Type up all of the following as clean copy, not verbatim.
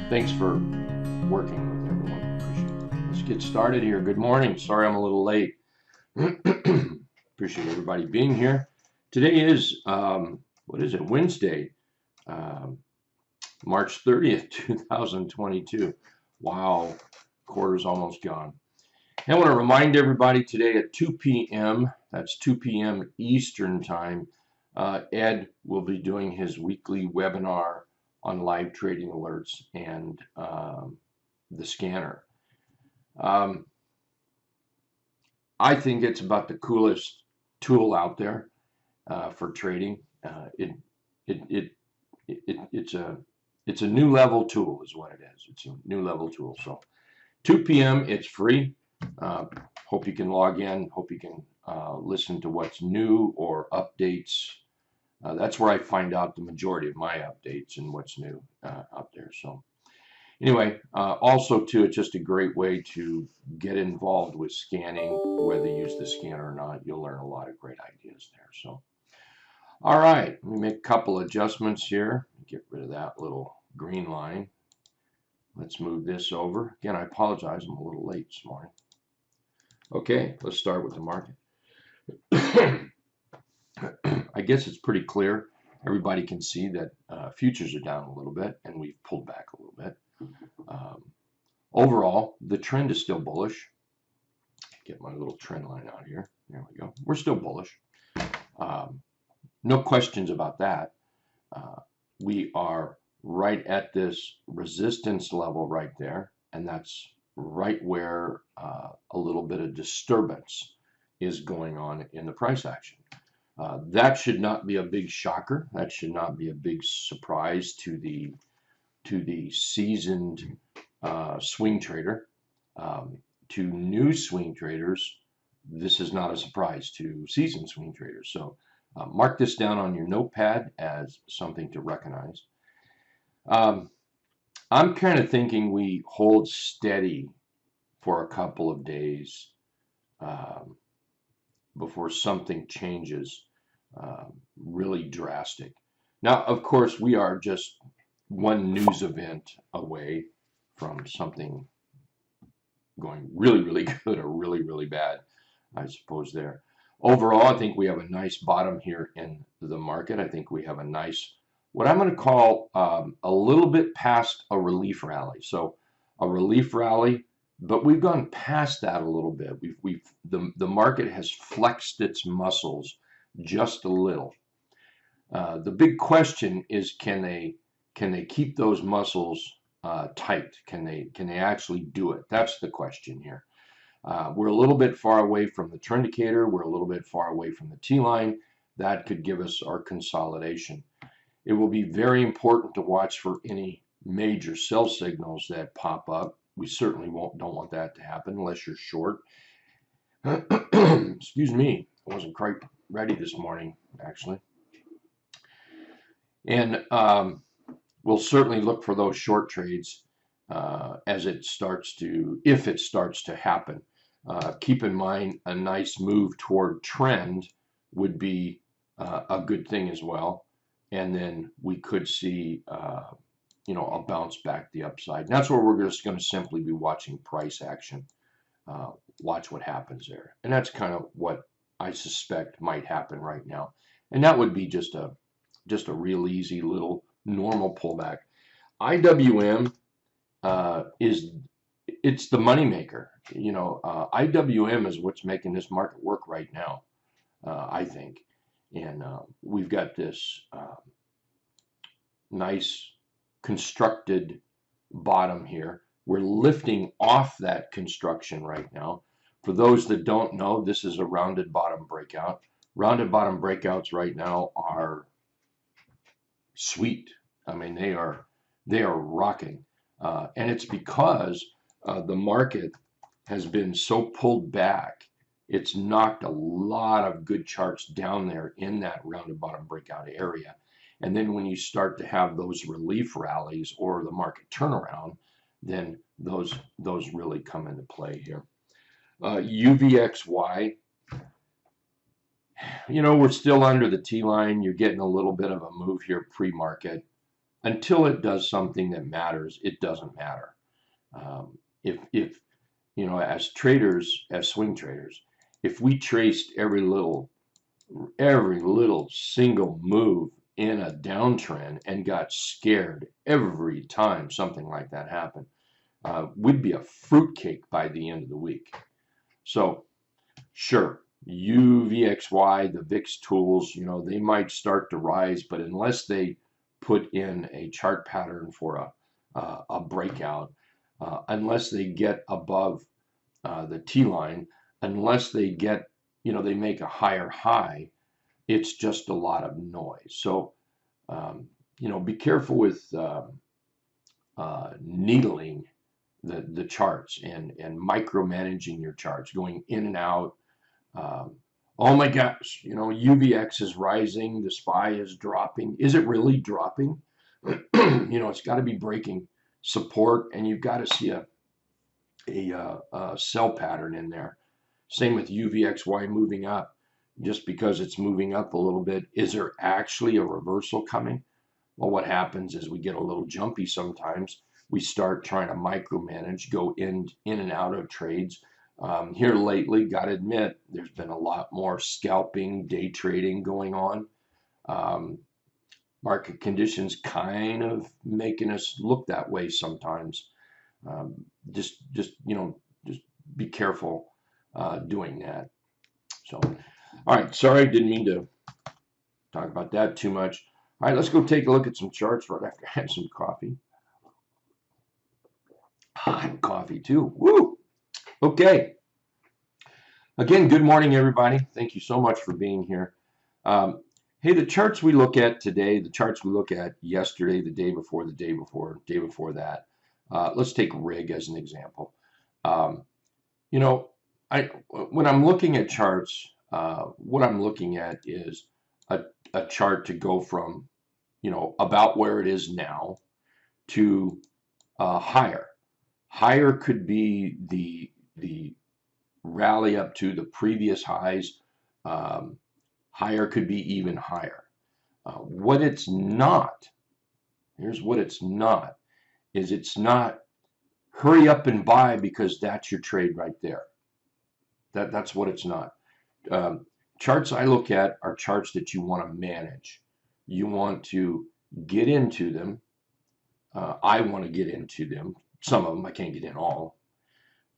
Thanks for working with everyone. Appreciate it. Let's get started here. Good morning. Sorry I'm a little late. Appreciate everybody being here. Today is, what is it? Wednesday, March 30th, 2022. Wow, quarter's almost gone. I want to remind everybody today at 2 p.m., that's 2 p.m. Eastern Time, Ed will be doing his weekly webinar on live trading alerts and the scanner. I think it's about the coolest tool out there for trading. It's a new level tool is what it is. It's a new level tool. So 2 p.m. it's free. Hope you can log in. Hope you can listen to what's new or updates. That's where I find out the majority of my updates and what's new out there. So anyway, also too, it's just a great way to get involved with scanning, whether you use the scanner or not. You'll learn a lot of great ideas there. So, all right, let me make a couple adjustments here. Get rid of that little green line. Let's move this over. Again, I apologize. I'm a little late this morning. Okay, let's start with the market. I guess it's pretty clear. Everybody can see that futures are down a little bit, and we've pulled back a little bit. Overall, the trend is still bullish. Get my little trend line out here. There we go. We're still bullish. No questions about that. We are right at this resistance level right there, and that's right where a little bit of disturbance is going on in the price action. That should not be a big shocker. That should not be a big surprise to the seasoned swing trader. To new swing traders, this is not a surprise to seasoned swing traders. So mark this down on your notepad as something to recognize. I'm kind of thinking we hold steady for a couple of days before something changes really drastic. Now, of course, we are just one news event away from something going really, really good or really, really bad, I suppose there. Overall, I think we have a nice bottom here in the market. I think we have a nice, what I'm going to call a little bit past a relief rally. So a relief rally, but we've gone past that a little bit. The market has flexed its muscles just a little. The big question is, can they keep those muscles tight? Can they actually do it? That's the question here. We're a little bit far away from the Trendicator. We're a little bit far away from the T-line. That could give us our consolidation. It will be very important to watch for any major sell signals that pop up. We certainly don't want that to happen unless you're short. Excuse me, I wasn't quite ready this morning, actually. And we'll certainly look for those short trades as it starts to, if it starts to happen. Keep in mind, a nice move toward trend would be a good thing as well. And then we could see a bounce back the upside. And that's where we're just going to simply be watching price action. Watch what happens there. And that's kind of what I suspect might happen right now. And that would be just a real easy little normal pullback. IWM it's the moneymaker. IWM is what's making this market work right now, I think. And we've got this nice constructed bottom here. We're lifting off that construction right now. For those that don't know, this is a rounded bottom breakout. Rounded bottom breakouts right now are sweet. I mean, they are rocking. And it's because the market has been so pulled back. It's knocked a lot of good charts down there in that rounded bottom breakout area. And then when you start to have those relief rallies or the market turnaround, then those really come into play here. UVXY, we're still under the T line. You're getting a little bit of a move here pre-market. until it does something that matters, it doesn't matter. If you know, as traders, as swing traders, if we traced every little single move in a downtrend and got scared every time something like that happened, we'd be a fruitcake by the end of the week. So sure, UVXY, the VIX tools, you know, they might start to rise, but unless they put in a chart pattern for a breakout, unless they get above the T line, unless they get, you know, they make a higher high, it's just a lot of noise. So, you know, be careful with needling the charts and micromanaging your charts, going in and out. Oh my gosh, you know, UVX is rising, the SPY is dropping. Is it really dropping? You know, it's got to be breaking support, and you've got to see a sell pattern in there. Same with UVXY moving up. Just because it's moving up a little bit, is there actually a reversal coming? Well, what happens is we get a little jumpy sometimes. We start trying to micromanage, go in and out of trades. Here lately, got to admit, there's been a lot more scalping, day trading going on. Market conditions kind of making us look that way sometimes. Just you know, just be careful doing that. So, all right, sorry, didn't mean to talk about that too much. All right, let's go take a look at some charts right after I have some coffee. Hot coffee too. Woo! Okay. Again, good morning, everybody. Thank you so much for being here. Hey, the charts we look at today, the charts we look at yesterday, the day before that. Let's take RIG as an example. You know, when I'm looking at charts, what I'm looking at is a chart to go from, you know, about where it is now to higher. Higher could be the rally up to the previous highs. Higher could be even higher. What it's not, here's what it's not, is it's not hurry up and buy because that's your trade right there. That's what it's not. Charts I look at are charts that you want to manage. You want to get into them. I want to get into them. Some of them I can't get in all.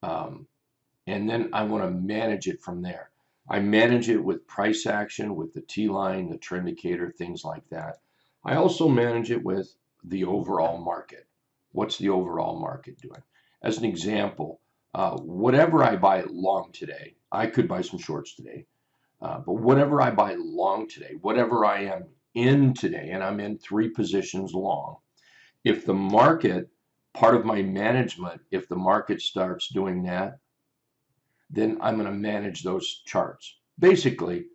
And then I want to manage it from there. I manage it with price action, with the T-line, the Trendicator, things like that. I also manage it with the overall market. What's the overall market doing? As an example, whatever I buy long today, I could buy some shorts today, but whatever I buy long today, whatever I am in today, and I'm in 3 positions long, if the market, part of my management, if the market starts doing that, then I'm going to manage those charts. Basically,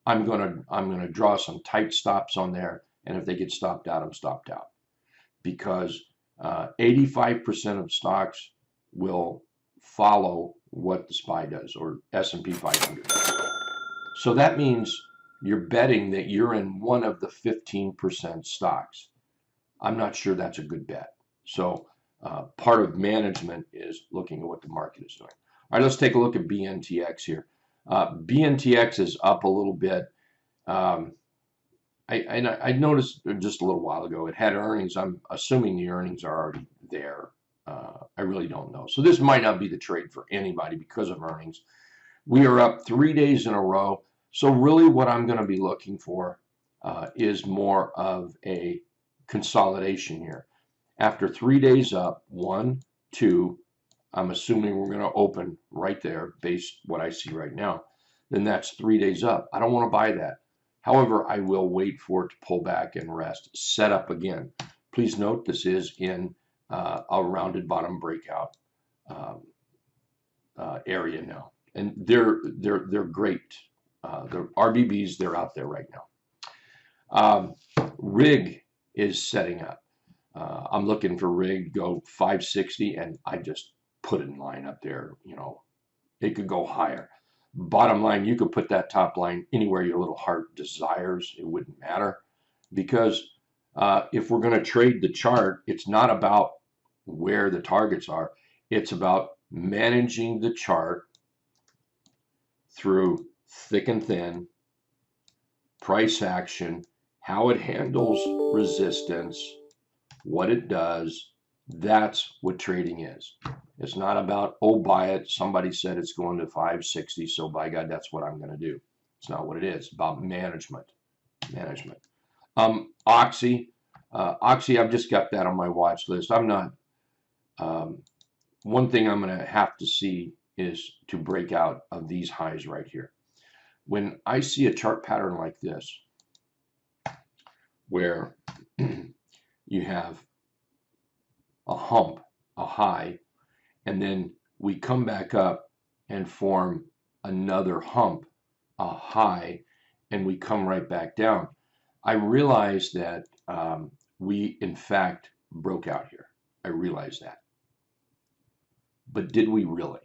I'm going to draw some tight stops on there, and if they get stopped out, I'm stopped out, because 85% of stocks will follow what the SPY does, or S&P 500 does. So that means you're betting that you're in one of the 15% stocks. I'm not sure that's a good bet. So part of management is looking at what the market is doing. All right, let's take a look at BNTX here. BNTX is up a little bit. I noticed just a little while ago it had earnings. I'm assuming the earnings are already there. I really don't know. So this might not be the trade for anybody because of earnings. We are up 3 days in a row. So really what I'm going to be looking for is more of a consolidation here. After 3 days up, 1, 2, I'm assuming we're going to open right there based what I see right now. Then that's 3 days up. I don't want to buy that. However, I will wait for it to pull back and rest, set up again. Please note this is in a rounded bottom breakout area now, and they're great. The RBBs, they're out there right now. RIG is setting up. I'm looking for RIG to go 560, and I just put it in line up there. You know, it could go higher. Bottom line, you could put that top line anywhere your little heart desires. It wouldn't matter, because If we're going to trade the chart, it's not about where the targets are. It's about managing the chart through thick and thin, price action, how it handles resistance, what it does. That's what trading is. It's not about, oh, buy it. Somebody said it's going to 560, so by God, that's what I'm going to do. It's not what it is. It's about management. Management. Oxy. Oxy, I've just got that on my watch list. I'm not. One thing I'm going to have to see is to break out of these highs right here. When I see a chart pattern like this, where you have a hump, a high, and then we come back up and form another hump, a high, and we come right back down, I realize that we, in fact, broke out here. I realize that. But did we really?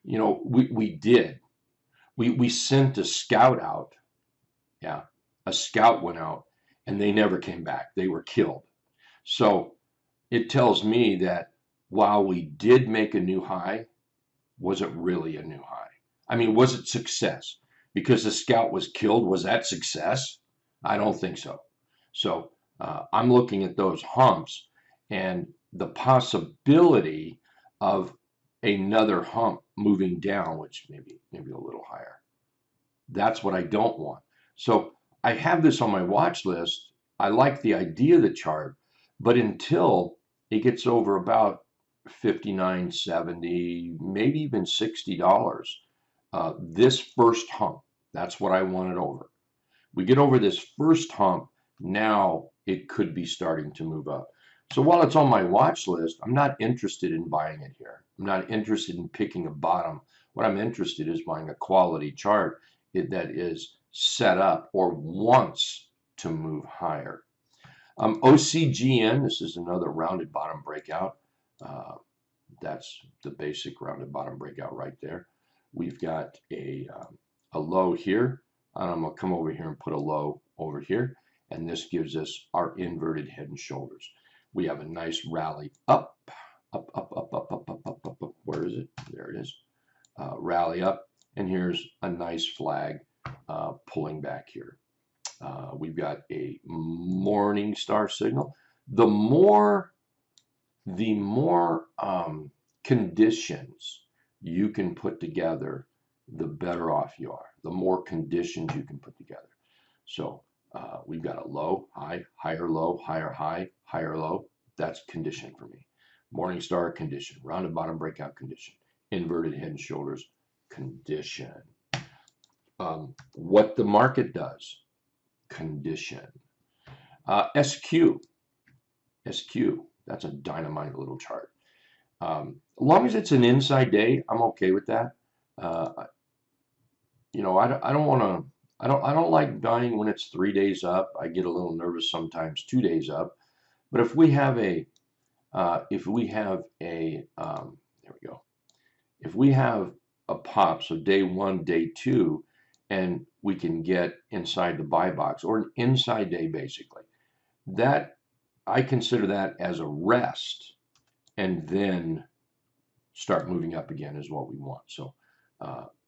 You know, we did. We sent a scout out. Yeah, a scout went out, and they never came back. They were killed. So it tells me that while we did make a new high, was it really a new high? I mean, was it success? Because the scout was killed, was that success? I don't think so. So I'm looking at those humps and the possibility of another hump moving down, which maybe a little higher. That's what I don't want. So I have this on my watch list. I like the idea of the chart, but until it gets over about $59.70, maybe even $60, this first hump, that's what I want it over. We get over this first hump, now it could be starting to move up. So while it's on my watch list, I'm not interested in buying it here. I'm not interested in picking a bottom. What I'm interested in is buying a quality chart that is set up or wants to move higher. OCGN, this is another rounded bottom breakout. That's the basic rounded bottom breakout right there. We've got a low here. And I'm going to come over here and put a low over here. And this gives us our inverted head and shoulders. We have a nice rally up. Where is it? There it is. Rally up. And here's a nice flag pulling back here. We've got a morning star signal. The more conditions you can put together, the better off you are. The more conditions you can put together. So we've got a low, high, higher low, higher high, higher low. That's condition for me. Morning star condition, rounded bottom breakout condition, inverted head and shoulders condition. What the market does, condition. SQ, that's a dynamite little chart. As long as it's an inside day, I'm okay with that. You know, I don't like buying when it's 3 days up. I get a little nervous sometimes 2 days up. But if we have a there we go. If we have a pop, so day 1, day 2, and we can get inside the buy box or an inside day basically, that I consider that as a rest, and then start moving up again is what we want. So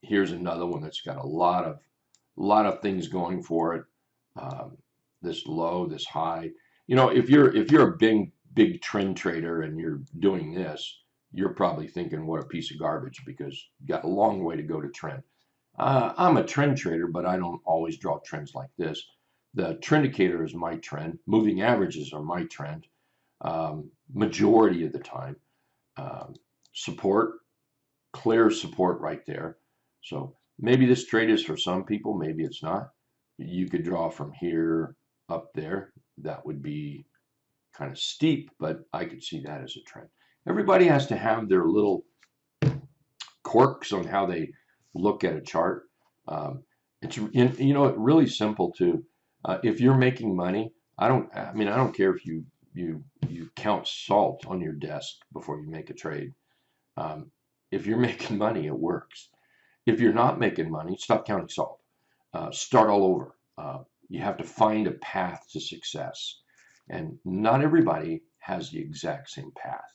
here's another one that's got a lot of things going for it. This low, this high. You know, if you're a big trend trader and you're doing this, you're probably thinking, what a piece of garbage, because you got a long way to go to trend. I'm a trend trader, but I don't always draw trends like this. The Trendicator is my trend. Moving averages are my trend. Majority of the time. Support, clear support right there. So maybe this trade is for some people, maybe it's not. You could draw from here up there. That would be kind of steep, but I could see that as a trend. Everybody has to have their little quirks on how they look at a chart. It's really simple too. If you're making money, I don't care if you count salt on your desk before you make a trade. If you're making money, it works. If you're not making money, stop counting salt. Start all over. You have to find a path to success. And not everybody has the exact same path.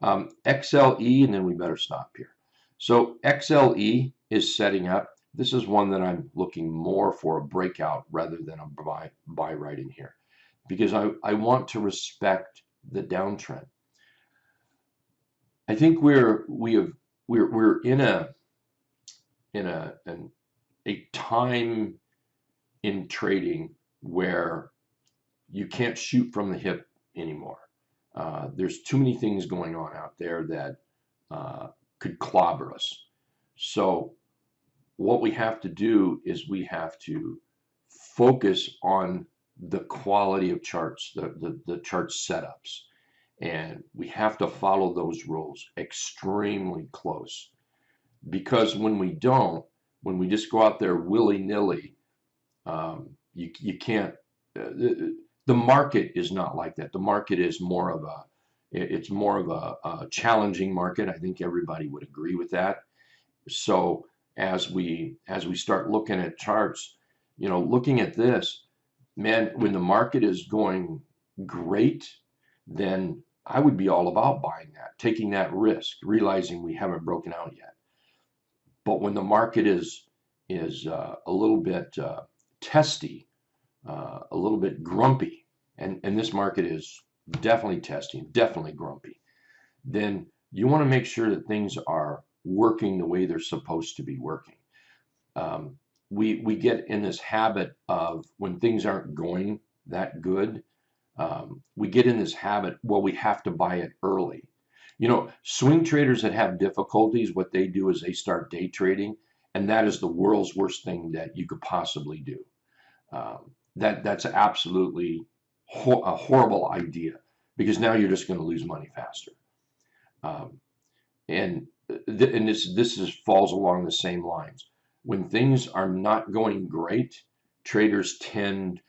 XLE, and then we better stop here. So XLE is setting up. This is one that I'm looking more for a breakout rather than a buy right in here, because I want to respect the downtrend. I think we're in a time in trading where you can't shoot from the hip anymore. There's too many things going on out there that could clobber us. So what we have to do is we have to focus on the quality of charts, the chart setups. And we have to follow those rules extremely close. Because when we don't, when we just go out there willy-nilly, you can't, the market is not like that. The market is more of a challenging market. I think everybody would agree with that. So as we start looking at charts, looking at this, man, when the market is going great, then I would be all about buying that, taking that risk, realizing we haven't broken out yet. But when the market is a little bit testy, a little bit grumpy, and this market is definitely testy, definitely grumpy, then you want to make sure that things are working the way they're supposed to be working. We get in this habit of when things aren't going that good, we get in this habit, well, we have to buy it early. Swing traders that have difficulties, what they do is they start day trading, and that is the world's worst thing that you could possibly do. That's absolutely a horrible idea, because now you're just going to lose money faster. And this falls along the same lines. When things are not going great, traders tend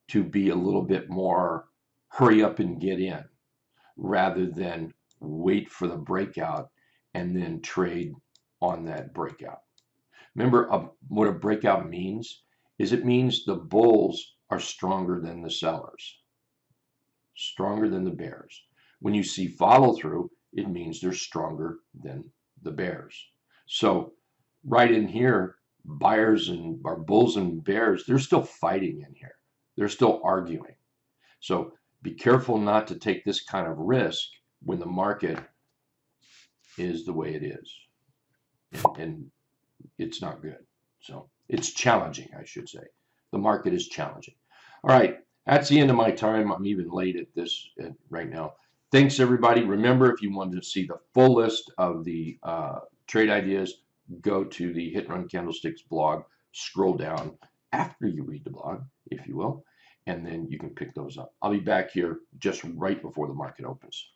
to be a little bit more hurry up and get in, rather than wait for the breakout and then trade on that breakout. Remember, what a breakout means is it means the bulls are stronger than the sellers, stronger than the bears. When you see follow through, it means they're stronger than the bears. So right in here, buyers and bulls and bears, they're still fighting in here. They're still arguing. So be careful not to take this kind of risk when the market is the way it is. And it's not good. So it's challenging, I should say. The market is challenging. All right, that's the end of my time. I'm even late at this right now. Thanks, everybody. Remember, if you wanted to see the full list of the trade ideas, go to the Hit Run Candlesticks blog. Scroll down after you read the blog, if you will, and then you can pick those up. I'll be back here just right before the market opens.